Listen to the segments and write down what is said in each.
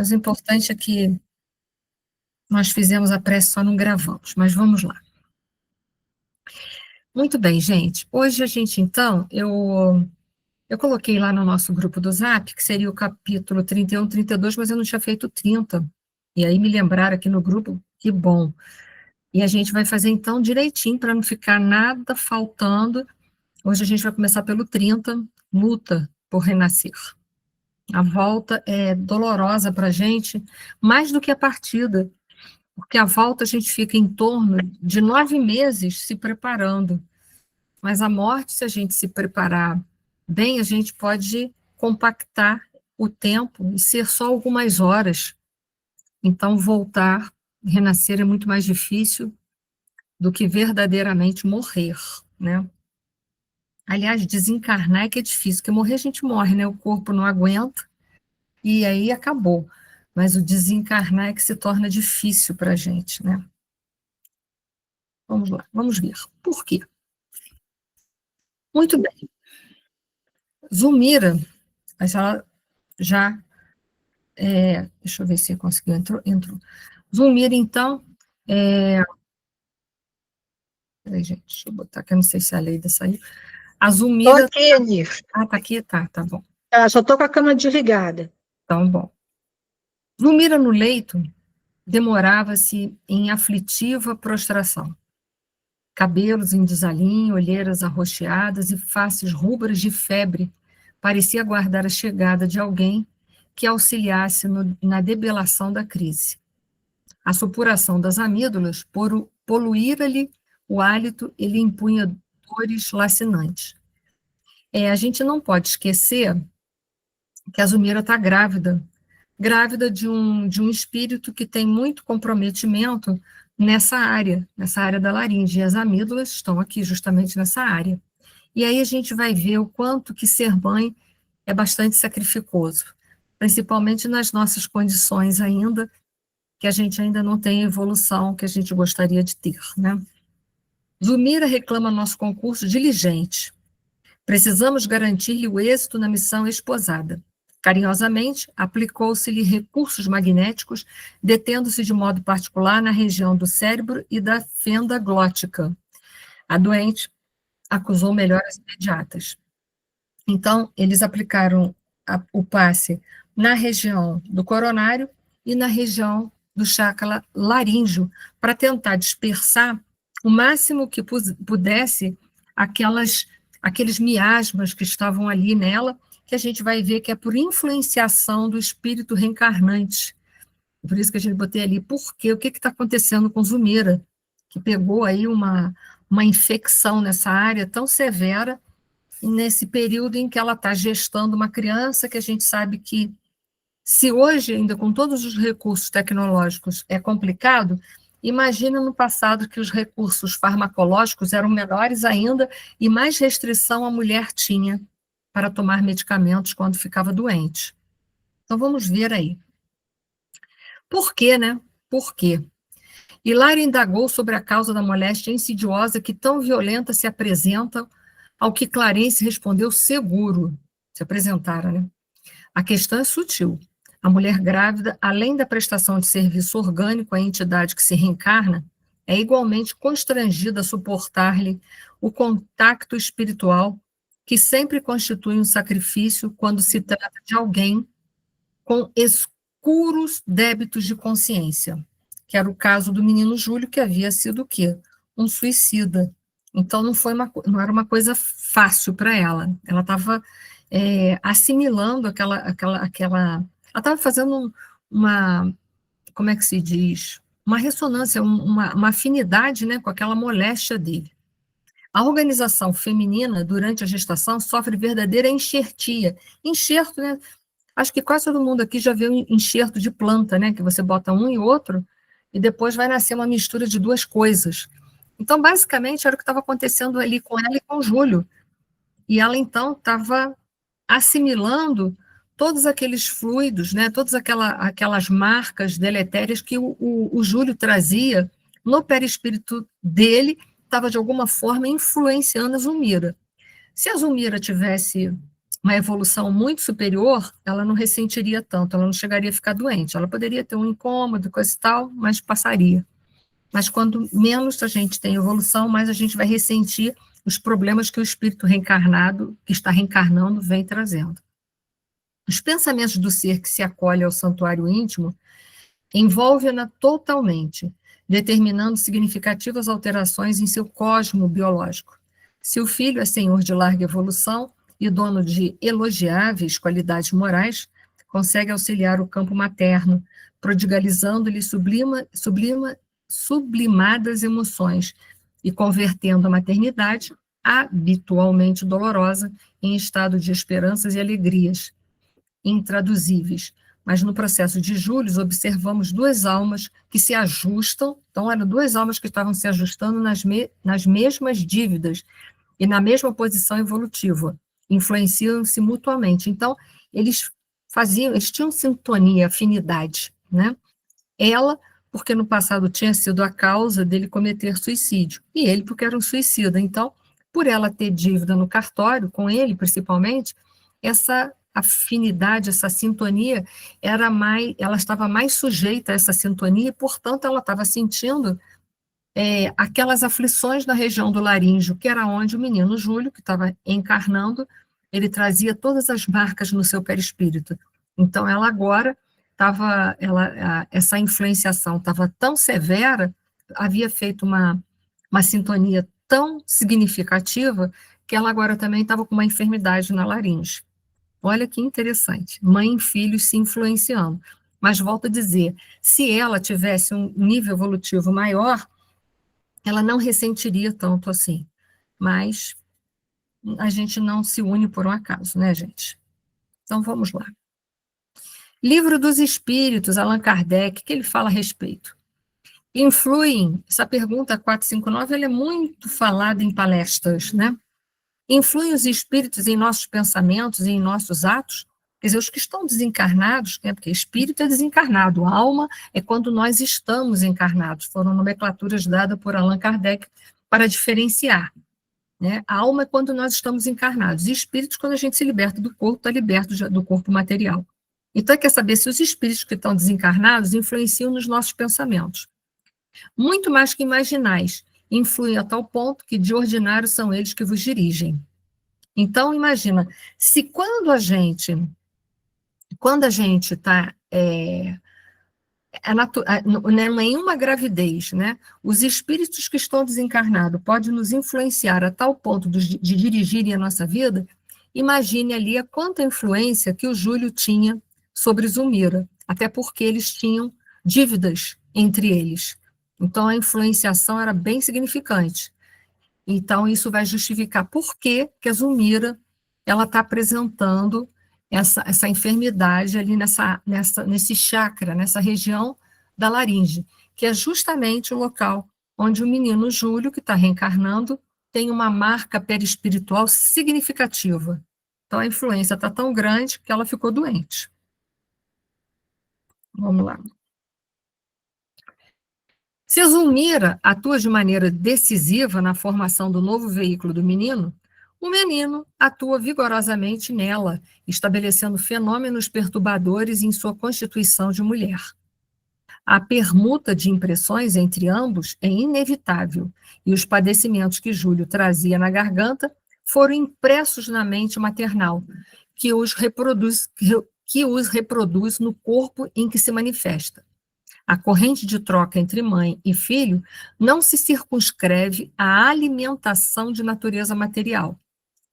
Mas o importante é que nós fizemos a prece, só não gravamos, mas vamos lá. Muito bem, gente. Hoje a gente, então, eu coloquei lá no nosso grupo do Zap, que seria o capítulo 31, 32, mas eu não tinha feito 30. E aí me lembraram aqui no grupo, que bom. E a gente vai fazer, então, direitinho, para não ficar nada faltando. Hoje a gente vai começar pelo 30, luta por renascer. A volta é dolorosa para a gente, mais do que a partida, porque a volta a gente fica em torno de 9 meses se preparando, mas a morte, se a gente se preparar bem, a gente pode compactar o tempo e ser só algumas horas. Então, voltar, renascer é muito mais difícil do que verdadeiramente morrer, né? Aliás, desencarnar é que é difícil, porque morrer a gente morre, né? O corpo não aguenta, e aí acabou. Mas o desencarnar é que se torna difícil para a gente, né? Vamos lá, vamos ver. Por quê? Muito bem. Zulmira, mas ela já... deixa eu ver se conseguiu, entrou. Zulmira, então... Peraí, gente, deixa eu botar aqui, eu não sei se a Leida saiu. A Zulmira... Estou aqui, Anir. Ah, tá aqui, tá bom. Só estou com a câmera desligada. Então, bom. Zulmira no leito demorava-se em aflitiva prostração. Cabelos em desalinho, olheiras arroxeadas e faces rubras de febre, parecia aguardar a chegada de alguém que auxiliasse na debelação da crise. A supuração das amígdalas poluíra-lhe o hálito e lhe impunha dores lacinantes. A gente não pode esquecer que a Zulmira está grávida de um espírito que tem muito comprometimento nessa área da laringe, e as amígdalas estão aqui justamente nessa área. E aí a gente vai ver o quanto que ser mãe é bastante sacrificoso, principalmente nas nossas condições ainda, que a gente ainda não tem a evolução que a gente gostaria de ter, né? Zulmira reclama nosso concurso diligente. Precisamos garantir-lhe o êxito na missão esposada. Carinhosamente, aplicou-se-lhe recursos magnéticos, detendo-se de modo particular na região do cérebro e da fenda glótica. A doente acusou melhoras imediatas. Então, eles aplicaram o passe na região do coronário e na região do chakra laríngeo, para tentar dispersar o máximo que pudesse aqueles miasmas que estavam ali nela, que a gente vai ver que é por influenciação do espírito reencarnante. Por isso que a gente botei ali, por quê? O que está acontecendo com Zulmira, que pegou aí uma infecção nessa área tão severa, nesse período em que ela está gestando uma criança, que a gente sabe que, se hoje, ainda com todos os recursos tecnológicos, é complicado, imagina no passado que os recursos farmacológicos eram menores ainda e mais restrição a mulher tinha para tomar medicamentos quando ficava doente. Então, vamos ver aí. Por quê, né? Por quê? Hilário indagou sobre a causa da moléstia insidiosa que tão violenta se apresenta, ao que Clarence respondeu seguro. Se apresentara, né? A questão é sutil. A mulher grávida, além da prestação de serviço orgânico à entidade que se reencarna, é igualmente constrangida a suportar-lhe o contacto espiritual que sempre constitui um sacrifício quando se trata de alguém com escuros débitos de consciência, que era o caso do menino Júlio, que havia sido o quê? Um suicida. Então, não era uma coisa fácil para ela. Ela estava assimilando ela estava fazendo como é que se diz? Uma ressonância, uma afinidade, né, com aquela moléstia dele. A organização feminina, durante a gestação, sofre verdadeira enxertia. Enxerto, né? Acho que quase todo mundo aqui já viu enxerto de planta, né? Que você bota um e outro, e depois vai nascer uma mistura de duas coisas. Então, basicamente, era o que estava acontecendo ali com ela e com o Júlio. E ela, então, estava assimilando todos aqueles fluidos, né? Todas aquelas marcas deletérias que o Júlio trazia no perispírito dele, estava, de alguma forma, influenciando a Zulmira. Se a Zulmira tivesse uma evolução muito superior, ela não ressentiria tanto, ela não chegaria a ficar doente. Ela poderia ter um incômodo, coisa e tal, mas passaria. Mas quando menos a gente tem evolução, mais a gente vai ressentir os problemas que o espírito reencarnado, que está reencarnando, vem trazendo. Os pensamentos do ser que se acolhe ao santuário íntimo envolvem-na totalmente, determinando significativas alterações em seu cosmo biológico. Se o filho é senhor de larga evolução e dono de elogiáveis qualidades morais, consegue auxiliar o campo materno, prodigalizando-lhe sublimadas emoções e convertendo a maternidade, habitualmente dolorosa, em estado de esperanças e alegrias intraduzíveis. Mas no processo de Július, observamos duas almas que se ajustam, então eram duas almas que estavam se ajustando nas mesmas dívidas e na mesma posição evolutiva, influenciam-se mutuamente. Então, eles tinham sintonia, afinidade, né? Ela, porque no passado tinha sido a causa dele cometer suicídio, e ele porque era um suicida. Então, por ela ter dívida no cartório, com ele principalmente, essa afinidade, essa sintonia, ela estava mais sujeita a essa sintonia, e, portanto, ela estava sentindo aquelas aflições na região do laríngeo, que era onde o menino Júlio, que estava encarnando, ele trazia todas as marcas no seu perispírito. Então, ela agora essa influenciação estava tão severa, havia feito uma sintonia tão significativa, que ela agora também estava com uma enfermidade na laringe. Olha que interessante, mãe e filhos se influenciando. Mas volto a dizer, se ela tivesse um nível evolutivo maior, ela não ressentiria tanto assim. Mas a gente não se une por um acaso, né, gente? Então vamos lá. Livro dos Espíritos, Allan Kardec, que ele fala a respeito. Influem, essa pergunta 459, ela é muito falada em palestras, né? Influem os espíritos em nossos pensamentos e em nossos atos? Quer dizer, os que estão desencarnados, né, porque espírito é desencarnado, alma é quando nós estamos encarnados. Foram nomenclaturas dadas por Allan Kardec para diferenciar. Né? A alma é quando nós estamos encarnados, e espíritos quando a gente se liberta do corpo, está liberto do corpo material. Então, quer saber se os espíritos que estão desencarnados influenciam nos nossos pensamentos. Muito mais que imaginais, influem a tal ponto que de ordinário são eles que vos dirigem. Então, imagina, se quando a gente está nenhuma gravidez, né? Os espíritos que estão desencarnados podem nos influenciar a tal ponto de dirigirem a nossa vida. Imagine ali a quanta influência que o Júlio tinha sobre Zulmira, até porque eles tinham dívidas entre eles. Então, a influenciação era bem significante. Então, isso vai justificar por que a Zulmira ela está apresentando essa enfermidade ali nesse chakra, nessa região da laringe, que é justamente o local onde o menino Júlio, que está reencarnando, tem uma marca perispiritual significativa. Então, a influência está tão grande que ela ficou doente. Vamos lá. Se a Zulmira atua de maneira decisiva na formação do novo veículo do menino, o menino atua vigorosamente nela, estabelecendo fenômenos perturbadores em sua constituição de mulher. A permuta de impressões entre ambos é inevitável, e os padecimentos que Júlio trazia na garganta foram impressos na mente maternal, que os reproduz no corpo em que se manifesta. A corrente de troca entre mãe e filho não se circunscreve à alimentação de natureza material.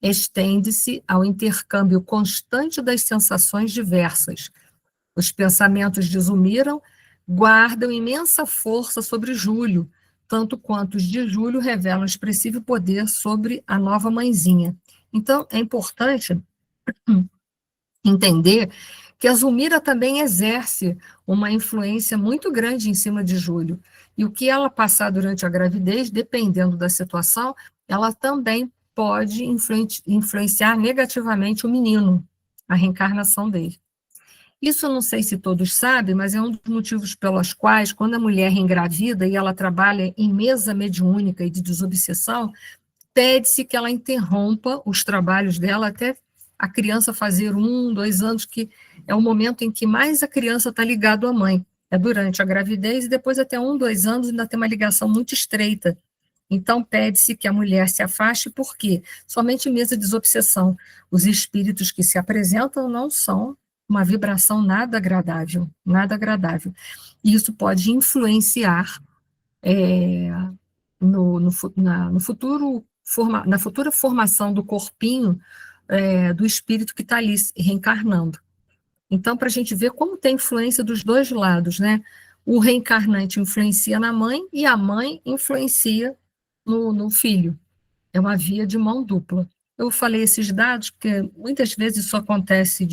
Estende-se ao intercâmbio constante das sensações diversas. Os pensamentos de Zulmira guardam imensa força sobre Júlio, tanto quanto os de Júlio revelam expressivo poder sobre a nova mãezinha. Então, é importante entender que a Zulmira também exerce uma influência muito grande em cima de Júlio. E o que ela passar durante a gravidez, dependendo da situação, ela também pode influenciar negativamente o menino, a reencarnação dele. Isso eu não sei se todos sabem, mas é um dos motivos pelos quais, quando a mulher engravida e ela trabalha em mesa mediúnica e de desobsessão, pede-se que ela interrompa os trabalhos dela até a criança fazer 1, 2 anos, que é o momento em que mais a criança está ligado à mãe. É durante a gravidez e depois até 1, 2 anos ainda tem uma ligação muito estreita. Então, pede-se que a mulher se afaste, porque somente mesa de desobsessão. Os espíritos que se apresentam não são uma vibração nada agradável, nada agradável. E isso pode influenciar no futuro, na futura formação do corpinho do espírito que está ali reencarnando. Então, para a gente ver como tem influência dos dois lados, né? O reencarnante influencia na mãe e a mãe influencia no filho. É uma via de mão dupla. Eu falei esses dados porque muitas vezes isso acontece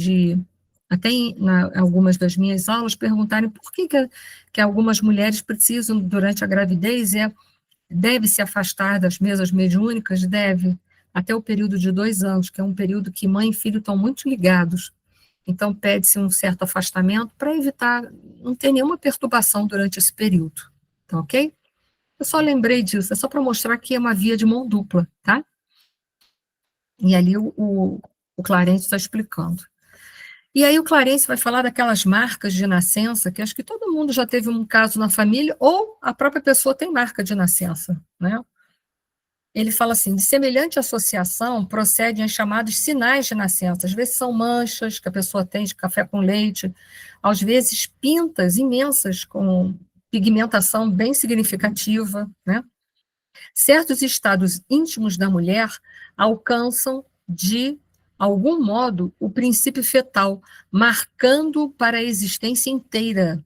até em algumas das minhas aulas, perguntarem por que algumas mulheres precisam, durante a gravidez, deve se afastar das mesas mediúnicas, deve, até o período de 2 anos, que é um período que mãe e filho estão muito ligados. Então, pede-se um certo afastamento para evitar, não ter nenhuma perturbação durante esse período. Tá ok? Eu só lembrei disso, é só para mostrar que é uma via de mão dupla, tá? E ali o Clarence está explicando. E aí o Clarence vai falar daquelas marcas de nascença, que acho que todo mundo já teve um caso na família, ou a própria pessoa tem marca de nascença, né? Ele fala assim, de semelhante associação procedem as chamados sinais de nascença. Às vezes são manchas que a pessoa tem de café com leite, às vezes pintas imensas com pigmentação bem significativa, né? Certos estados íntimos da mulher alcançam, de algum modo, o princípio fetal, marcando para a existência inteira.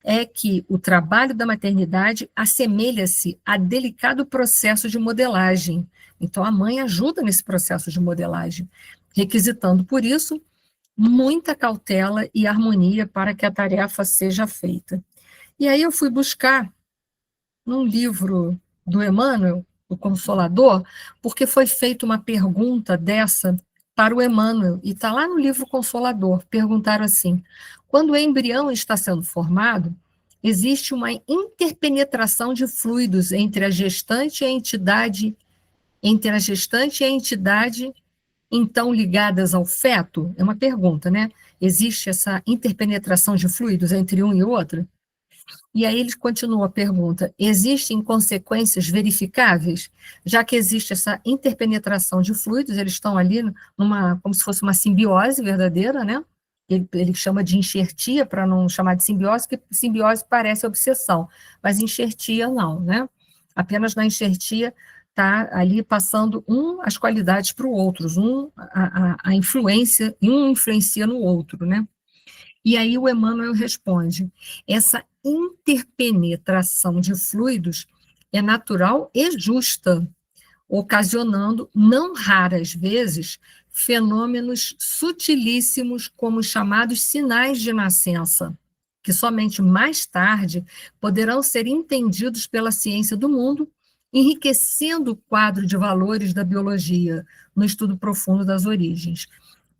É que o trabalho da maternidade assemelha-se a delicado processo de modelagem. Então, a mãe ajuda nesse processo de modelagem, requisitando, por isso, muita cautela e harmonia para que a tarefa seja feita. E aí eu fui buscar num livro do Emmanuel, o Consolador, porque foi feita uma pergunta dessa para o Emmanuel, e está lá no livro Consolador. Perguntaram assim: quando o embrião está sendo formado, existe uma interpenetração de fluidos entre a gestante e a entidade, então ligadas ao feto? É uma pergunta, né? Existe essa interpenetração de fluidos entre um e outro? E aí ele continua a pergunta: existem consequências verificáveis? Já que existe essa interpenetração de fluidos, eles estão ali como se fosse uma simbiose verdadeira, né? Ele chama de enxertia, para não chamar de simbiose, porque simbiose parece obsessão, mas enxertia não, né? Apenas na enxertia está ali passando as qualidades para o outro, a influência, e um influencia no outro, né? E aí o Emmanuel responde: essa interpenetração de fluidos é natural e justa, ocasionando, não raras vezes, fenômenos sutilíssimos como os chamados sinais de nascença, que somente mais tarde poderão ser entendidos pela ciência do mundo, enriquecendo o quadro de valores da biologia no estudo profundo das origens.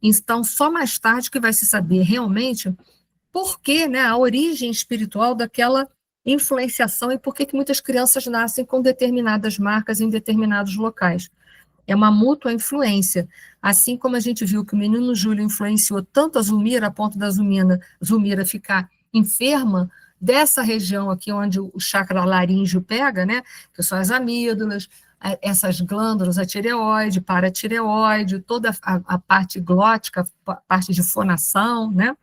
Então, só mais tarde que vai se saber realmente por que, né, a origem espiritual daquela influenciação e por que muitas crianças nascem com determinadas marcas em determinados locais. É uma mútua influência. Assim como a gente viu que o menino Júlio influenciou tanto a Zulmira, a ponto da Zulmira ficar enferma, dessa região aqui onde o chakra laríngeo pega, né, que são as amígdalas, essas glândulas, a tireoide, paratireoide, toda a parte glótica, a parte de fonação, né?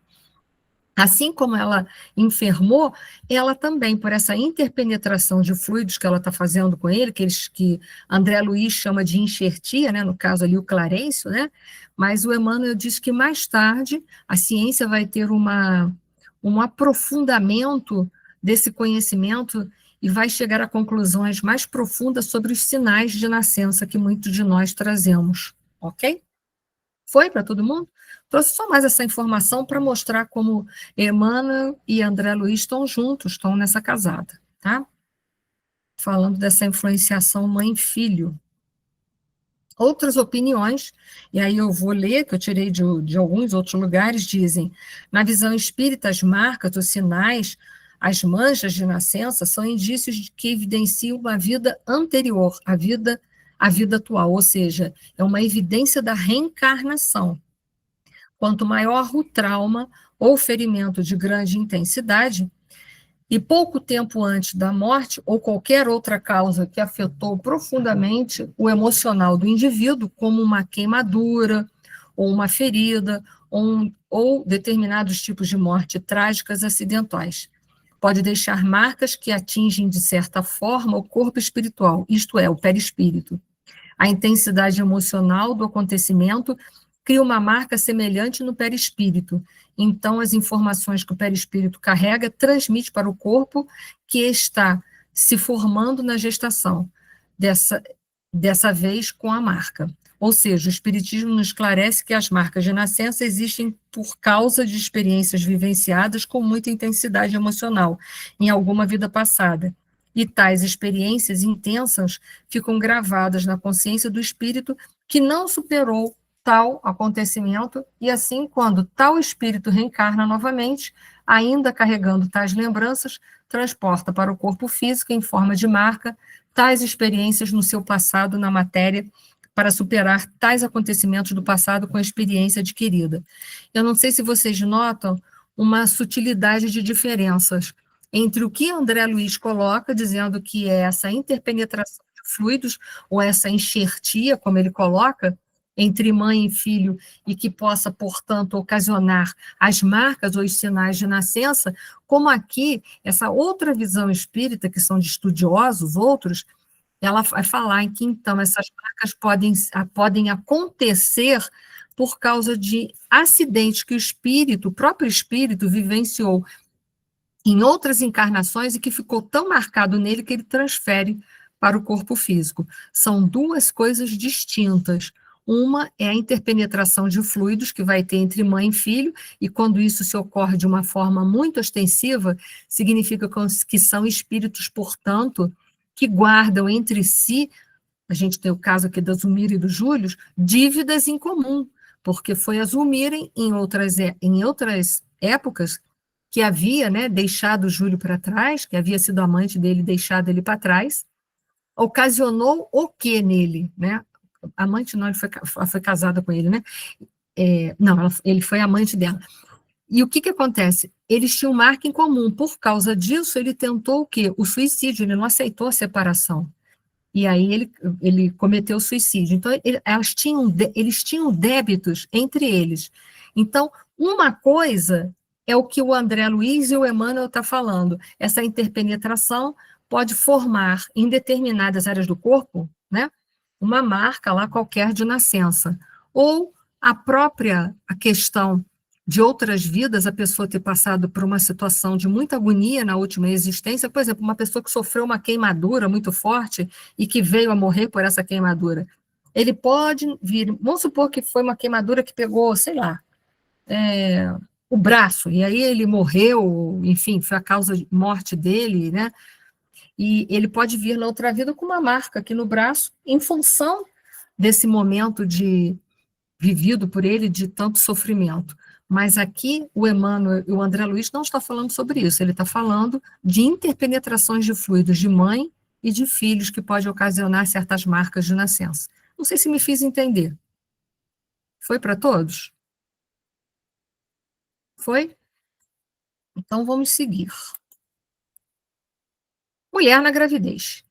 Assim como ela enfermou, ela também, por essa interpenetração de fluidos que ela está fazendo com ele, que André Luiz chama de enxertia, né, no caso ali o Clarencio, né, mas o Emmanuel diz que mais tarde a ciência vai ter um aprofundamento desse conhecimento e vai chegar a conclusões mais profundas sobre os sinais de nascença que muitos de nós trazemos, ok? Foi para todo mundo? Trouxe só mais essa informação para mostrar como Emmanuel e André Luiz estão juntos, estão nessa casada, tá? Falando dessa influenciação mãe-filho. Outras opiniões, e aí eu vou ler, que eu tirei de alguns outros lugares, dizem: na visão espírita, as marcas, os sinais, as manchas de nascença são indícios de que evidenciam uma vida anterior à vida atual, ou seja, é uma evidência da reencarnação. Quanto maior o trauma ou ferimento de grande intensidade, e pouco tempo antes da morte, ou qualquer outra causa que afetou profundamente o emocional do indivíduo, como uma queimadura, ou uma ferida, ou determinados tipos de morte trágicas acidentais. Pode deixar marcas que atingem, de certa forma, o corpo espiritual, isto é, o perispírito. A intensidade emocional do acontecimento cria uma marca semelhante no perispírito. Então, as informações que o perispírito carrega transmite para o corpo que está se formando na gestação, dessa vez com a marca. Ou seja, o Espiritismo nos esclarece que as marcas de nascença existem por causa de experiências vivenciadas com muita intensidade emocional em alguma vida passada. E tais experiências intensas ficam gravadas na consciência do espírito que não superou tal acontecimento, e assim, quando tal espírito reencarna novamente, ainda carregando tais lembranças, transporta para o corpo físico, em forma de marca, tais experiências no seu passado na matéria, para superar tais acontecimentos do passado com a experiência adquirida. Eu não sei se vocês notam uma sutilidade de diferenças entre o que André Luiz coloca, dizendo que é essa interpenetração de fluidos, ou essa enxertia, como ele coloca, entre mãe e filho, e que possa, portanto, ocasionar as marcas ou os sinais de nascença, como aqui, essa outra visão espírita, que são de estudiosos, outros, ela vai falar em que, então, essas marcas podem acontecer por causa de acidentes que o próprio espírito vivenciou em outras encarnações e que ficou tão marcado nele que ele transfere para o corpo físico. São duas coisas distintas. Uma é a interpenetração de fluidos que vai ter entre mãe e filho, e quando isso se ocorre de uma forma muito ostensiva, significa que são espíritos, portanto, que guardam entre si, a gente tem o caso aqui da Zulmira e do Júlio, dívidas em comum, porque foi a Zulmira, em outras épocas, que havia, né, deixado o Júlio para trás, que havia sido amante dele, deixado ele para trás, ocasionou o que nele, né? Amante não, ela foi casada com ele, né? Não, ele foi amante dela. E o que acontece? Eles tinham marca em comum. Por causa disso, ele tentou o quê? O suicídio, ele não aceitou a separação. E aí ele cometeu o suicídio. Então, eles tinham débitos entre eles. Então, uma coisa é o que o André Luiz e o Emmanuel estão falando. Essa interpenetração pode formar, em determinadas áreas do corpo, né, uma marca lá qualquer de nascença. Ou a questão de outras vidas, a pessoa ter passado por uma situação de muita agonia na última existência, por exemplo, uma pessoa que sofreu uma queimadura muito forte e que veio a morrer por essa queimadura. Ele pode vir, vamos supor que foi uma queimadura que pegou, sei lá, o braço, e aí ele morreu, enfim, foi a causa de morte dele, né? E ele pode vir na outra vida com uma marca aqui no braço, em função desse momento vivido por ele de tanto sofrimento. Mas aqui o Emmanuel e o André Luiz não estão falando sobre isso, ele está falando de interpenetrações de fluidos de mãe e de filhos que pode ocasionar certas marcas de nascença. Não sei se me fiz entender. Foi para todos? Foi? Então vamos seguir. Mulher na gravidez.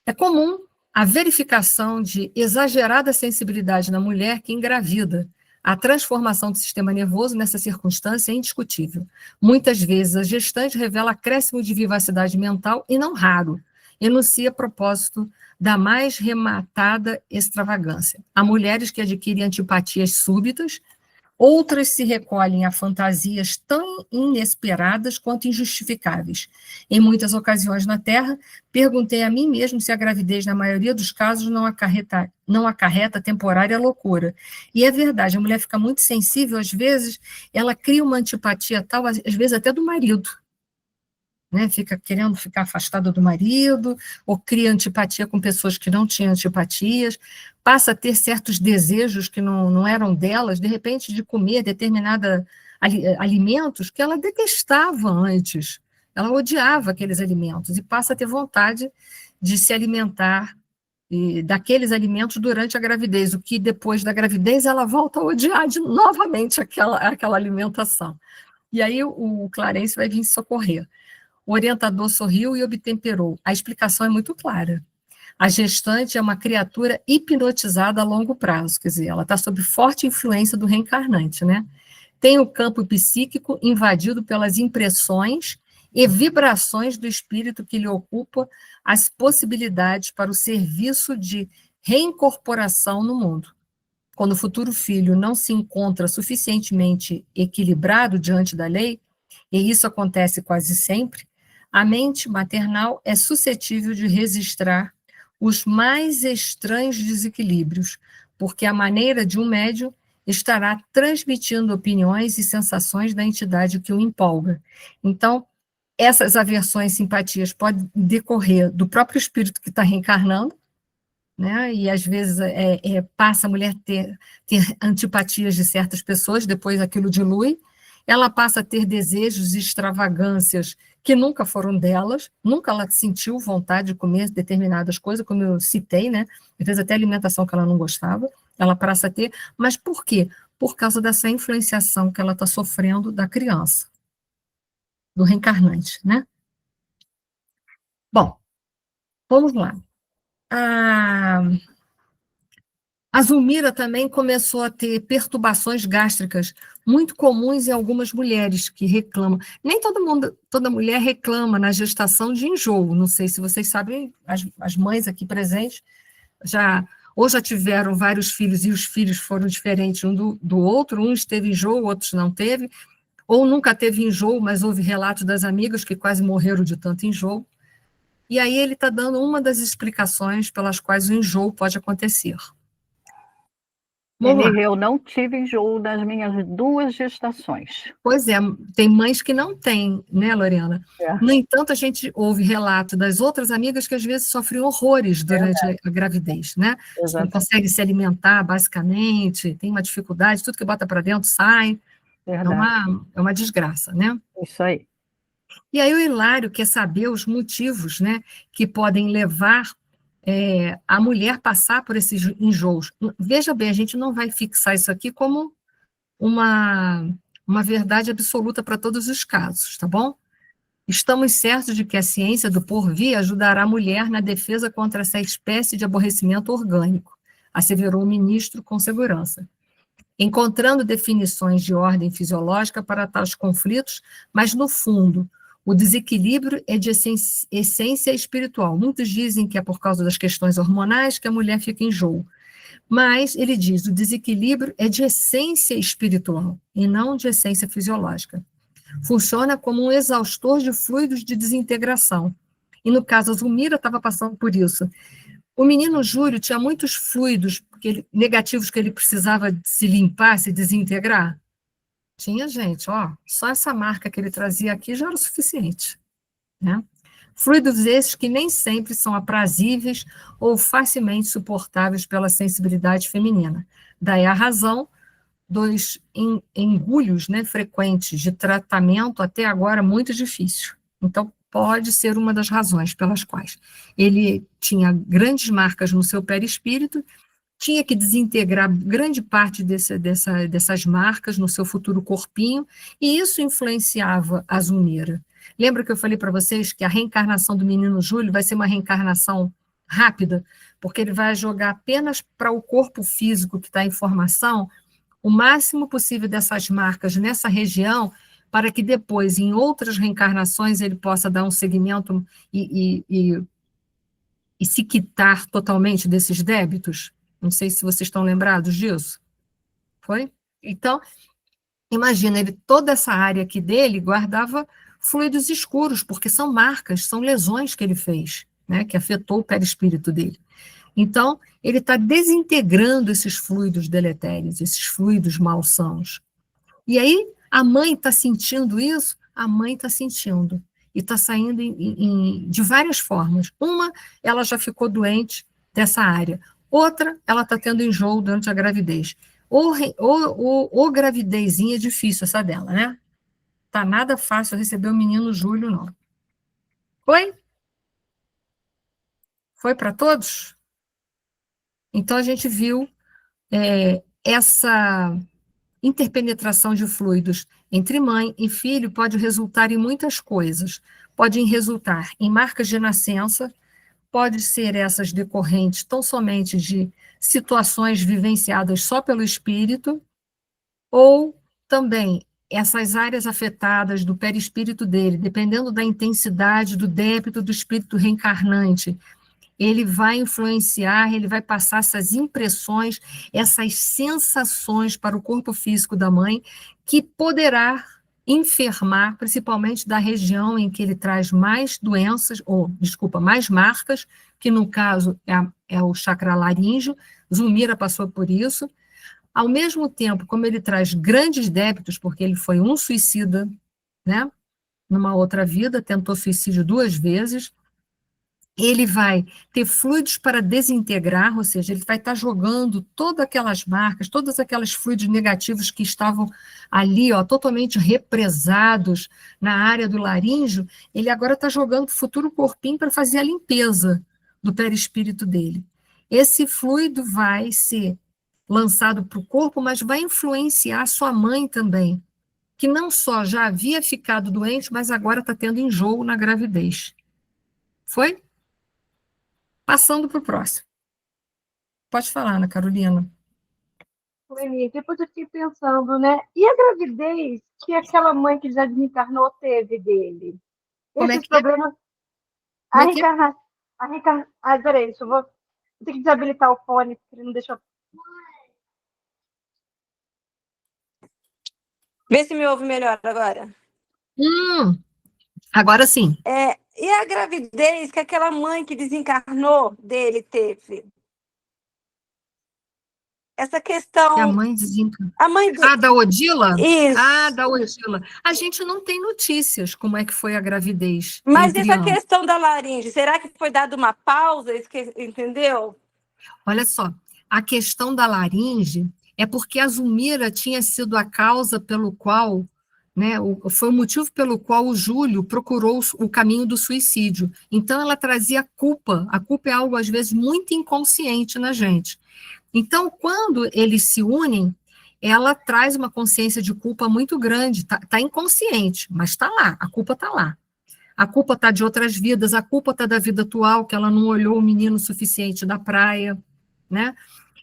É comum a verificação de exagerada sensibilidade na mulher que engravida. A transformação do sistema nervoso nessa circunstância é indiscutível. Muitas vezes a gestante revela acréscimo de vivacidade mental e, não raro, enuncia propósito da mais rematada extravagância. Há mulheres que adquirem antipatias súbitas, outras se recolhem a fantasias tão inesperadas quanto injustificáveis. Em muitas ocasiões na Terra, perguntei a mim mesmo se a gravidez, na maioria dos casos, não acarreta temporária loucura. E é verdade, a mulher fica muito sensível, às vezes, ela cria uma antipatia tal, às vezes até do marido, né? Fica querendo ficar afastada do marido, ou cria antipatia com pessoas que não tinham antipatias, passa a ter certos desejos que não eram delas, de repente, de comer determinados alimentos que ela detestava antes, ela odiava aqueles alimentos, e passa a ter vontade de se alimentar daqueles alimentos durante a gravidez, o que depois da gravidez ela volta a odiar novamente aquela alimentação. E aí o Clarence vai vir socorrer. O orientador sorriu e obtemperou. A explicação é muito clara. A gestante é uma criatura hipnotizada a longo prazo, quer dizer, ela está sob forte influência do reencarnante, né? Tem o campo psíquico invadido pelas impressões e vibrações do espírito que lhe ocupa as possibilidades para o serviço de reincorporação no mundo. Quando o futuro filho não se encontra suficientemente equilibrado diante da lei, e isso acontece quase sempre, a mente maternal é suscetível de registrar os mais estranhos desequilíbrios, porque a maneira de um médium estará transmitindo opiniões e sensações da entidade que o empolga. Então, essas aversões, simpatias podem decorrer do próprio espírito que está reencarnando, né? E às vezes passa a mulher ter antipatias de certas pessoas, depois aquilo dilui, ela passa a ter desejos e extravagâncias que nunca foram delas, nunca ela sentiu vontade de comer determinadas coisas, como eu citei, né? Às vezes até alimentação que ela não gostava, ela passa a ter, mas por quê? Por causa dessa influenciação que ela está sofrendo da criança, do reencarnante, né? Bom, vamos lá. A Zulmira também começou a ter perturbações gástricas muito comuns em algumas mulheres que reclamam. Nem toda mulher reclama na gestação de enjoo. Não sei se vocês sabem, as mães aqui presentes ou já tiveram vários filhos e os filhos foram diferentes um do outro, uns teve enjoo, outros não teve, ou nunca teve enjoo, mas houve relatos das amigas que quase morreram de tanto enjoo. E aí ele está dando uma das explicações pelas quais o enjoo pode acontecer. Menina, eu não tive enjoo nas minhas 2 gestações. Pois é, tem mães que não têm, né, Lorena? No entanto, a gente ouve relato das outras amigas que às vezes sofrem horrores durante a gravidez, né? Você não consegue se alimentar, basicamente, tem uma dificuldade, tudo que bota para dentro sai. É uma desgraça, né? Isso aí. E aí o Hilário quer saber os motivos, né, que podem levar a mulher passar por esses enjoos. Veja bem, a gente não vai fixar isso aqui como uma verdade absoluta para todos os casos, tá bom? Estamos certos de que a ciência do porvir ajudará a mulher na defesa contra essa espécie de aborrecimento orgânico, asseverou o ministro com segurança, encontrando definições de ordem fisiológica para tais conflitos, mas, no fundo, o desequilíbrio é de essência espiritual. Muitos dizem que é por causa das questões hormonais que a mulher fica em enjoo. Mas, ele diz, o desequilíbrio é de essência espiritual e não de essência fisiológica. Funciona como um exaustor de fluidos de desintegração. E, no caso, a Zulmira estava passando por isso. O menino Júlio tinha muitos fluidos negativos que ele precisava se limpar, se desintegrar. Tinha, gente, só essa marca que ele trazia aqui já era o suficiente, né? Fluidos esses que nem sempre são aprazíveis ou facilmente suportáveis pela sensibilidade feminina. Daí a razão dos engulhos, né, frequentes de tratamento até agora muito difícil. Então, pode ser uma das razões pelas quais ele tinha grandes marcas no seu perispírito, tinha que desintegrar grande parte dessas marcas no seu futuro corpinho, e isso influenciava a Zulmira. Lembra que eu falei para vocês que a reencarnação do menino Júlio vai ser uma reencarnação rápida, porque ele vai jogar apenas para o corpo físico que está em formação o máximo possível dessas marcas nessa região, para que depois, em outras reencarnações, ele possa dar um segmento e se quitar totalmente desses débitos. Não sei se vocês estão lembrados disso. Foi? Então, imagina, toda essa área aqui dele guardava fluidos escuros, porque são marcas, são lesões que ele fez, né, que afetou o perispírito dele. Então, ele está desintegrando esses fluidos deletérios, esses fluidos malsãos. E aí, a mãe está sentindo isso? A mãe está sentindo. E está saindo de várias formas. Uma, ela já ficou doente dessa área. Outra, ela está tendo enjoo durante a gravidez. Ou gravidezinha difícil essa dela, né? Tá nada fácil receber o menino Júlio, não. Foi? Foi para todos? Então, a gente viu essa interpenetração de fluidos entre mãe e filho pode resultar em muitas coisas. Pode resultar em marcas de nascença, pode ser essas decorrentes tão somente de situações vivenciadas só pelo espírito, ou também essas áreas afetadas do perispírito dele, dependendo da intensidade do débito do espírito reencarnante, ele vai influenciar, ele vai passar essas impressões, essas sensações para o corpo físico da mãe, que poderá enfermar, principalmente da região em que ele traz mais doenças, ou, desculpa, mais marcas, que no caso é o chakra laríngeo. Zulmira passou por isso. Ao mesmo tempo, como ele traz grandes débitos, porque ele foi um suicida, né? Numa outra vida, tentou suicídio 2 vezes, ele vai ter fluidos para desintegrar, ou seja, ele vai estar jogando todas aquelas marcas, todos aqueles fluidos negativos que estavam ali, ó, totalmente represados na área do laríngeo, ele agora está jogando o futuro corpinho para fazer a limpeza do perispírito dele. Esse fluido vai ser lançado para o corpo, mas vai influenciar sua mãe também, que não só já havia ficado doente, mas agora está tendo enjoo na gravidez. Foi? Passando para o próximo. Pode falar, Ana Carolina. Leni, depois eu fiquei pensando, né? E a gravidez que aquela mãe que já desencarnou teve dele? Como é Esses que é? problemas. Como A é que é? reencarnação. Peraí, deixa eu vou ter que desabilitar o fone, porque ele não deixou. Vê se me ouve melhor agora. Agora sim. E a gravidez que aquela mãe que desencarnou dele teve? Essa questão. Que a mãe desencarnou. A mãe dele. Da Odila? Isso. Da Odila. A gente não tem notícias como é que foi a gravidez. Mas entre essa ambos. questão da laringe, será que foi dada uma pausa? Entendeu? Olha só, a questão da laringe é porque a Zulmira tinha sido a causa pelo qual, né, foi o motivo pelo qual o Júlio procurou o caminho do suicídio. Então, ela trazia culpa. A culpa é algo, às vezes, muito inconsciente na gente. Então, quando eles se unem, ela traz uma consciência de culpa muito grande. Tá inconsciente, mas está lá, a culpa está lá. A culpa está de outras vidas, a culpa está da vida atual, que ela não olhou o menino suficiente da praia, né?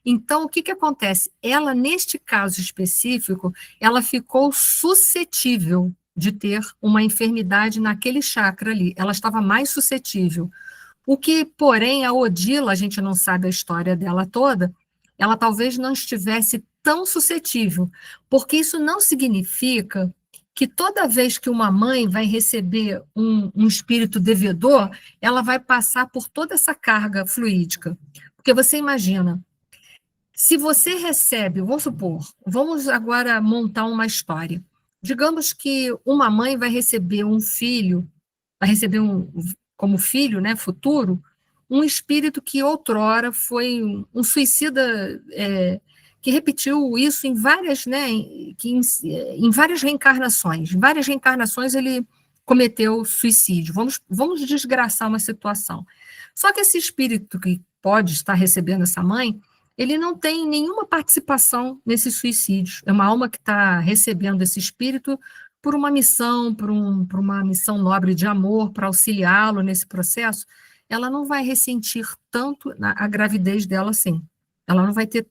Então, o que acontece? Ela, neste caso específico, ela ficou suscetível de ter uma enfermidade naquele chakra ali. Ela estava mais suscetível. O que, porém, a Odila, a gente não sabe a história dela toda, ela talvez não estivesse tão suscetível, porque isso não significa que toda vez que uma mãe vai receber um espírito devedor, ela vai passar por toda essa carga fluídica. Porque você imagina, se você recebe, vamos supor, vamos agora montar uma história. Digamos que uma mãe vai receber um filho, vai receber como filho, né, futuro, um espírito que outrora foi um suicida, que repetiu isso em várias, né, em várias reencarnações. Em várias reencarnações ele cometeu suicídio. Vamos desgraçar uma situação. Só que esse espírito que pode estar recebendo essa mãe, ele não tem nenhuma participação nesse suicídio. É uma alma que está recebendo esse espírito por uma missão, por uma missão nobre de amor, para auxiliá-lo nesse processo. Ela não vai ressentir tanto a gravidez dela assim. Ela não vai ter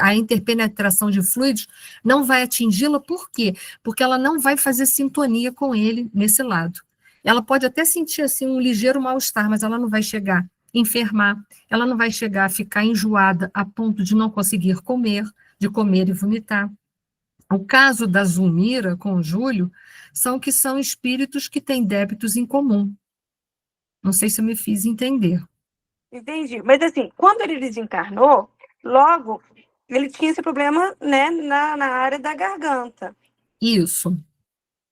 a interpenetração de fluidos não vai atingi-la, por quê? Porque ela não vai fazer sintonia com ele nesse lado. Ela pode até sentir assim um ligeiro mal-estar, mas ela não vai chegar a enfermar, ela não vai chegar a ficar enjoada a ponto de não conseguir comer, de comer e vomitar. O caso da Zulmira com o Júlio são espíritos que têm débitos em comum. Não sei se eu me fiz entender. Entendi. Mas assim, quando ele desencarnou, logo ele tinha esse problema, né, na área da garganta. Isso.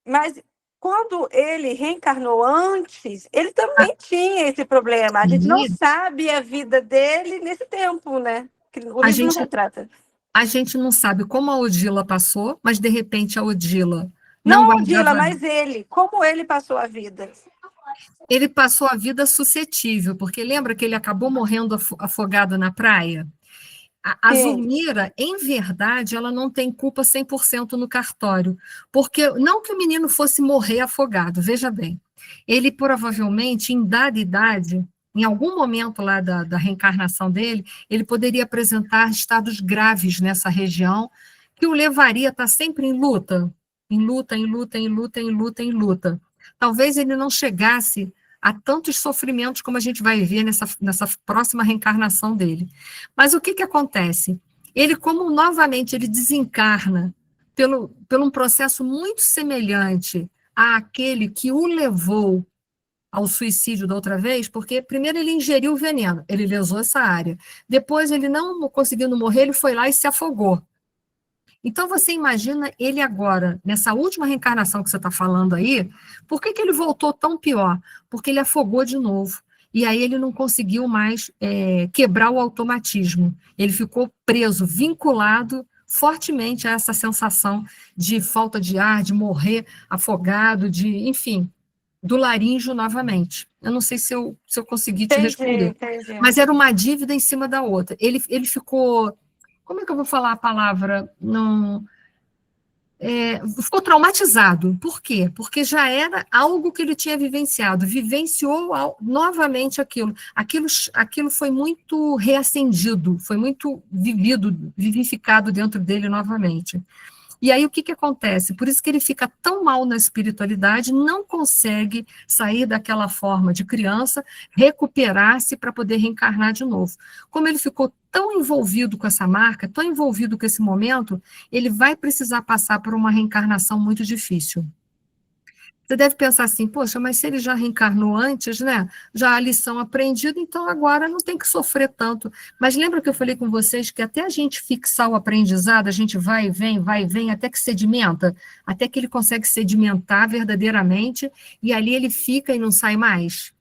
Mas quando ele reencarnou antes, ele também tinha esse problema. A gente não sabe a vida dele nesse tempo, né? O livro não retrata. A gente não sabe como a Odila passou, mas de repente a Odila não a Odila, mas ele. Como ele passou a vida. Ele passou a vida suscetível, porque lembra que ele acabou morrendo afogado na praia? A Sim. Zulmira, em verdade, ela não tem culpa 100% no cartório, porque não que o menino fosse morrer afogado, veja bem, ele provavelmente, em dada idade, em algum momento lá da reencarnação dele, ele poderia apresentar estados graves nessa região, que o levaria a estar sempre em luta, em luta, em luta, em luta, em luta, em luta. Talvez ele não chegasse a tantos sofrimentos como a gente vai ver nessa próxima reencarnação dele. Mas o que acontece? Ele, como novamente ele desencarna por um processo muito semelhante àquele que o levou ao suicídio da outra vez, porque primeiro ele ingeriu o veneno, ele lesou essa área. Depois, ele não conseguindo morrer, ele foi lá e se afogou. Então, você imagina ele agora, nessa última reencarnação que você está falando aí, por que ele voltou tão pior? Porque ele afogou de novo. E aí ele não conseguiu mais quebrar o automatismo. Ele ficou preso, vinculado fortemente a essa sensação de falta de ar, de morrer afogado, enfim, do laríngeo novamente. Eu não sei se eu consegui te responder. Entendi. Mas era uma dívida em cima da outra. Ele ficou... Como é que eu vou falar a palavra? Não, ficou traumatizado. Por quê? Porque já era algo que ele tinha vivenciado, vivenciou novamente aquilo. Aquilo foi muito reacendido, foi muito vivificado dentro dele novamente. E aí o que acontece? Por isso que ele fica tão mal na espiritualidade, não consegue sair daquela forma de criança, recuperar-se para poder reencarnar de novo. Como ele ficou tão envolvido com essa marca, tão envolvido com esse momento, ele vai precisar passar por uma reencarnação muito difícil. Você deve pensar assim, poxa, mas se ele já reencarnou antes, né? Já a lição aprendida, então agora não tem que sofrer tanto. Mas lembra que eu falei com vocês que até a gente fixar o aprendizado, a gente vai e vem, até que sedimenta, até que ele consegue sedimentar verdadeiramente, e ali ele fica e não sai mais.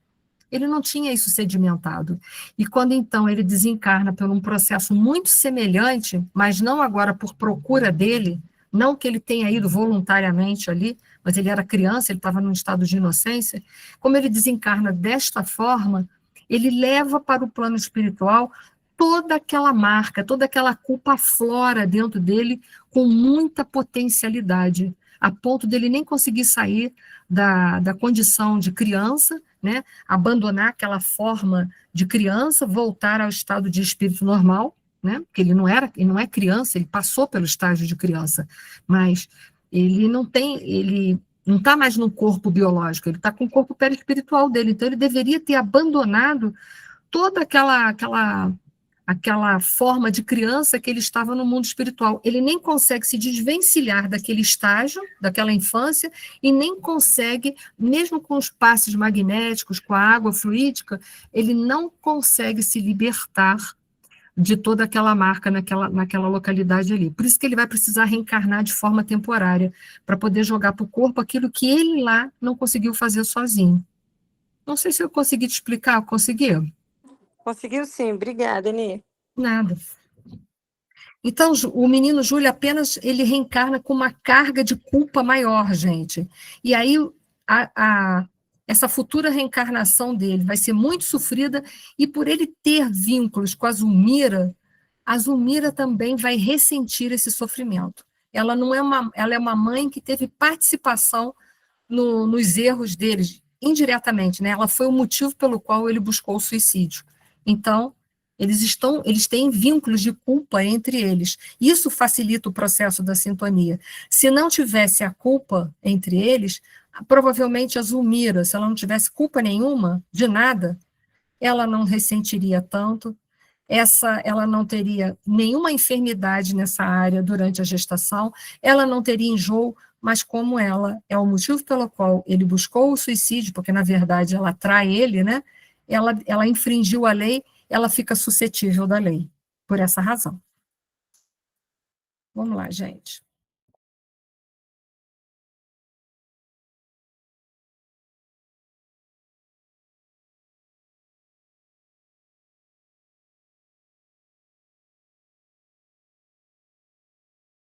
Ele não tinha isso sedimentado. E quando então ele desencarna por um processo muito semelhante, mas não agora por procura dele, não que ele tenha ido voluntariamente ali, mas ele era criança, ele estava num estado de inocência, como ele desencarna desta forma, ele leva para o plano espiritual toda aquela marca, toda aquela culpa aflora dentro dele com muita potencialidade, a ponto dele nem conseguir sair da condição de criança, né, abandonar aquela forma de criança, voltar ao estado de espírito normal, né, porque ele não é criança, ele passou pelo estágio de criança, mas ele não está mais no corpo biológico, ele está com o corpo perispiritual dele, então ele deveria ter abandonado toda aquela forma de criança que ele estava no mundo espiritual. Ele nem consegue se desvencilhar daquele estágio, daquela infância, e nem consegue, mesmo com os passes magnéticos, com a água fluídica, ele não consegue se libertar de toda aquela marca naquela localidade ali. Por isso que ele vai precisar reencarnar de forma temporária, para poder jogar para o corpo aquilo que ele lá não conseguiu fazer sozinho. Não sei se eu consegui te explicar, conseguiu? Conseguiu sim, obrigada, Eni. Nada. Então, o menino Júlio apenas ele reencarna com uma carga de culpa maior, gente. E aí, essa futura reencarnação dele vai ser muito sofrida, e por ele ter vínculos com a Zulmira também vai ressentir esse sofrimento. Ela é uma mãe que teve participação nos erros deles, indiretamente, né? Ela foi o motivo pelo qual ele buscou o suicídio. Então, eles têm vínculos de culpa entre eles. Isso facilita o processo da sintonia. Se não tivesse a culpa entre eles, provavelmente a Zulmira, se ela não tivesse culpa nenhuma, de nada, ela não ressentiria tanto, ela não teria nenhuma enfermidade nessa área durante a gestação, ela não teria enjoo, mas como ela é o motivo pelo qual ele buscou o suicídio, porque na verdade ela trai ele, né? Ela infringiu a lei, ela fica suscetível da lei, por essa razão. Vamos lá, gente.